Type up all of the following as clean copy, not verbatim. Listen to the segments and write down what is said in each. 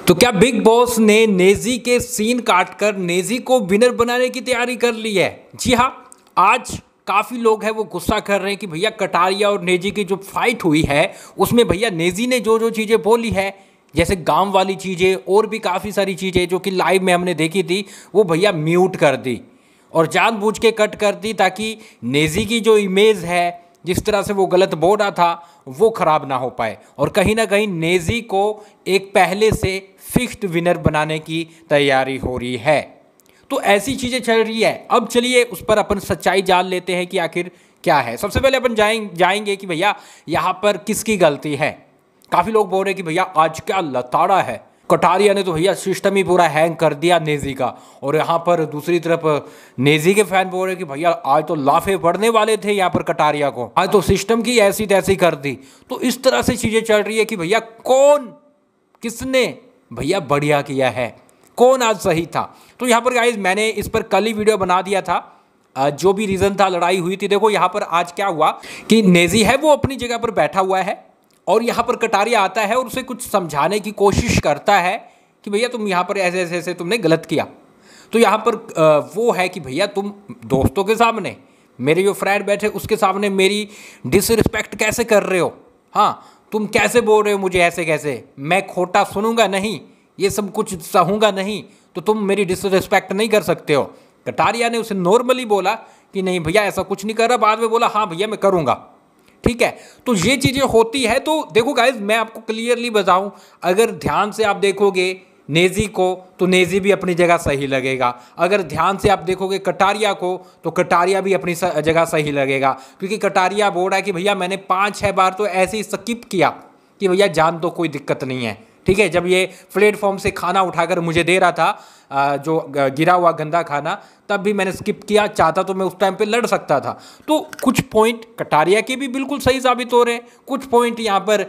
तो क्या big boss ने नेजी के सीन काटकर नेजी को विनर बनाने की तैयारी कर ली है? जी हाँ, आज काफ़ी लोग हैं वो गुस्सा कर रहे हैं कि भैया कटारिया और नेजी की जो फाइट हुई है उसमें भैया नेजी ने जो जो चीज़ें बोली है, जैसे गांव वाली चीज़ें और भी काफ़ी सारी चीज़ें जो कि लाइव में हमने देखी थी, वो भैया म्यूट कर दी और जानबूझ के कट कर दी ताकि नेजी की जो इमेज है, जिस तरह से वो गलत बोल रहा था, वो खराब ना हो पाए और कहीं ना कहीं नेजी को एक पहले से फिक्स्ड विनर बनाने की तैयारी हो रही है। तो ऐसी चीज़ें चल रही है। अब चलिए उस पर अपन सच्चाई जान लेते हैं कि आखिर क्या है। सबसे पहले अपन जाएंगे कि भैया यहाँ पर किसकी गलती है। काफ़ी लोग बोल रहे हैं कि भैया आज क्या लताड़ा है, कटारिया ने तो भैया सिस्टम ही पूरा हैंग कर दिया नेजी का। और यहाँ पर दूसरी तरफ नेजी के फैन बोल रहे हैं कि भैया आज तो लाफे पड़ने वाले थे यहाँ पर कटारिया को, आज तो सिस्टम की ऐसी तैसी कर दी। तो इस तरह से चीज़ें चल रही है कि भैया कौन किसने भैया बढ़िया किया है, कौन आज सही था। तो यहाँ पर गाइस मैंने इस पर कल ही वीडियो बना दिया था, जो भी रीज़न था, लड़ाई हुई थी। देखो यहाँ पर आज क्या हुआ कि नेजी है वो अपनी जगह पर बैठा हुआ है और यहाँ पर कटारिया आता है और उसे कुछ समझाने की कोशिश करता है कि भैया तुम यहाँ पर ऐसे ऐसे ऐसे तुमने गलत किया। तो यहाँ पर वो है कि भैया तुम दोस्तों के सामने, मेरे जो फ्रेंड बैठे उसके सामने मेरी डिसरिस्पेक्ट कैसे कर रहे हो। हाँ, तुम कैसे बोल रहे हो मुझे ऐसे कैसे, मैं खोटा सुनूंगा नहीं, ये सब कुछ सहूँगा नहीं, तो तुम मेरी डिसरिस्पेक्ट नहीं कर सकते हो। कटारिया ने उसे नॉर्मली बोला कि नहीं भैया ऐसा कुछ नहीं कर रहा, बाद में बोला हाँ भैया मैं करूँगा, ठीक है। तो ये चीज़ें होती है। तो देखो गाइज मैं आपको क्लियरली बताऊं, अगर ध्यान से आप देखोगे नेजी को तो नेजी भी अपनी जगह सही लगेगा, अगर ध्यान से आप देखोगे कटारिया को तो कटारिया भी अपनी जगह सही लगेगा। क्योंकि कटारिया बोल रहा है कि भैया मैंने 5-6 बार तो ऐसे ही स्किप किया कि भैया जान तो कोई दिक्कत नहीं है, ठीक है। जब ये प्लेटफॉर्म से खाना उठाकर मुझे दे रहा था, जो गिरा हुआ गंदा खाना, तब भी मैंने स्किप किया, चाहता तो मैं उस टाइम पे लड़ सकता था। तो कुछ पॉइंट कटारिया के भी बिल्कुल सही साबित हो रहे हैं, कुछ पॉइंट यहाँ पर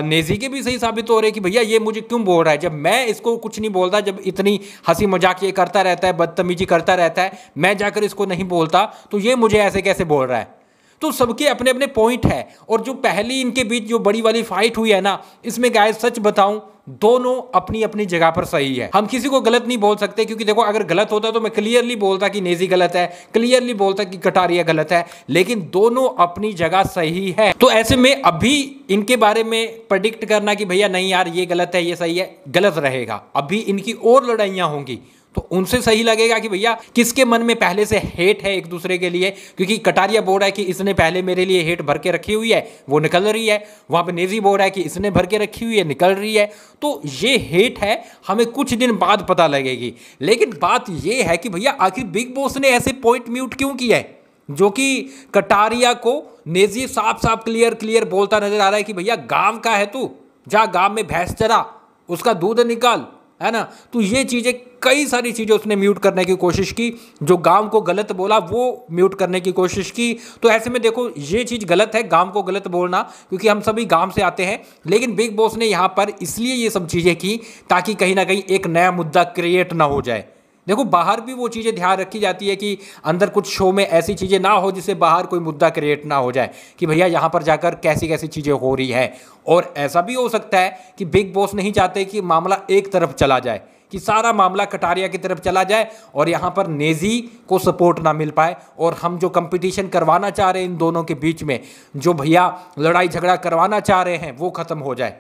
नेजी के भी सही साबित हो रहे हैं कि भैया ये मुझे क्यों बोल रहा है, जब मैं इसको कुछ नहीं बोलता, जब इतनी हंसी मजाक ये करता रहता है, बदतमीजी करता रहता है, मैं जाकर इसको नहीं बोलता, तो ये मुझे ऐसे कैसे बोल रहा है। तो सबके अपने अपने पॉइंट है। और जो पहली इनके बीच जो बड़ी वाली फाइट हुई है ना, इसमें गाइस सच बताऊं दोनों अपनी अपनी जगह पर सही है। हम किसी को गलत नहीं बोल सकते, क्योंकि देखो अगर गलत होता तो मैं क्लियरली बोलता कि नेजी गलत है, क्लियरली बोलता कि कटारिया गलत है, लेकिन दोनों अपनी जगह सही है। तो ऐसे में अभी इनके बारे में प्रेडिक्ट करना कि भैया नहीं यार ये गलत है ये सही है, गलत रहेगा। अभी इनकी और लड़ाइयां होंगी तो उनसे सही लगेगा कि भैया किसके मन में पहले से हेट है एक दूसरे के लिए। क्योंकि कटारिया बोल रहा है कि इसने पहले मेरे लिए हेट भर के रखी हुई है, वो निकल रही है। वहाँ पे नेजी बोल रहा है कि इसने भर के रखी हुई है, निकल रही है। तो ये हेट है, हमें कुछ दिन बाद पता लगेगी। लेकिन बात ये है कि भैया आखिर बिग बॉस ने ऐसे पॉइंट म्यूट क्यों किया है, जो कि कटारिया को नेजी साफ साफ क्लियर बोलता नजर आ रहा है कि भैया गाँव का है तू, जा गाँव में भैंस चरा, उसका दूध निकाल, है ना। तो ये चीज़ें, कई सारी चीज़ें उसने म्यूट करने की कोशिश की, जो गांव को गलत बोला वो म्यूट करने की कोशिश की। तो ऐसे में देखो ये चीज़ गलत है, गांव को गलत बोलना, क्योंकि हम सभी गांव से आते हैं। लेकिन बिग बॉस ने यहाँ पर इसलिए ये सब चीज़ें की ताकि कहीं ना कहीं एक नया मुद्दा क्रिएट ना हो जाए। देखो बाहर भी वो चीज़ें ध्यान रखी जाती है कि अंदर कुछ शो में ऐसी चीज़ें ना हो जिससे बाहर कोई मुद्दा क्रिएट ना हो जाए कि भैया यहाँ पर जाकर कैसी कैसी चीज़ें हो रही है। और ऐसा भी हो सकता है कि बिग बॉस नहीं चाहते कि मामला एक तरफ चला जाए, कि सारा मामला कटारिया की तरफ चला जाए और यहाँ पर नेजी को सपोर्ट ना मिल पाए, और हम जो कंपटीशन करवाना चाह रहे हैं इन दोनों के बीच में, जो भैया लड़ाई झगड़ा करवाना चाह रहे हैं, वो ख़त्म हो जाए।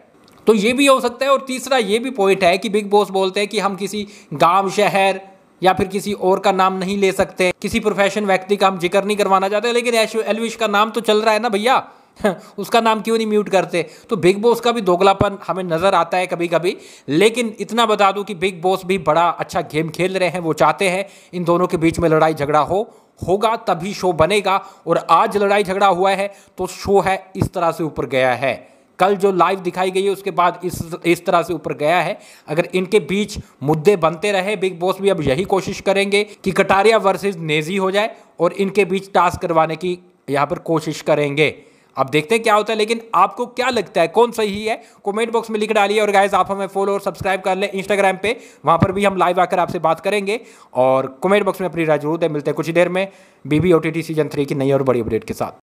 तो ये भी हो सकता है। और तीसरा ये भी पॉइंट है कि बिग बॉस बोलते हैं कि हम किसी गाँव, शहर या फिर किसी और का नाम नहीं ले सकते, किसी प्रोफेशन व्यक्ति का हम जिक्र नहीं करवाना चाहते, लेकिन एल्विश का नाम तो चल रहा है ना भैया उसका नाम क्यों नहीं म्यूट करते। तो बिग बॉस का भी दोगलापन हमें नजर आता है कभी कभी। लेकिन इतना बता दूं कि बिग बॉस भी बड़ा अच्छा गेम खेल रहे हैं, वो चाहते हैं इन दोनों के बीच में लड़ाई झगड़ा होगा तभी शो बनेगा। और आज लड़ाई झगड़ा हुआ है तो शो है इस तरह से ऊपर गया है। कल जो लाइव दिखाई गई है उसके बाद इस तरह से ऊपर गया है। अगर इनके बीच मुद्दे बनते रहे, बिग बॉस भी अब यही कोशिश करेंगे कि कटारिया वर्सेस नेजी हो जाए और इनके बीच टास्क करवाने की यहाँ पर कोशिश करेंगे। अब देखते हैं क्या होता है। लेकिन आपको क्या लगता है कौन सही है, कमेंट बॉक्स में लिख डालिए। और गाइस आप हमें फॉलो और सब्सक्राइब कर लें इंस्टाग्राम पे, वहाँ पर भी हम लाइव आकर आपसे बात करेंगे। और कमेंट बॉक्स में अपनी राय जरूर दें। मिलते हैं कुछ ही देर में BB OTT सीजन 3 की नई और बड़ी अपडेट के साथ।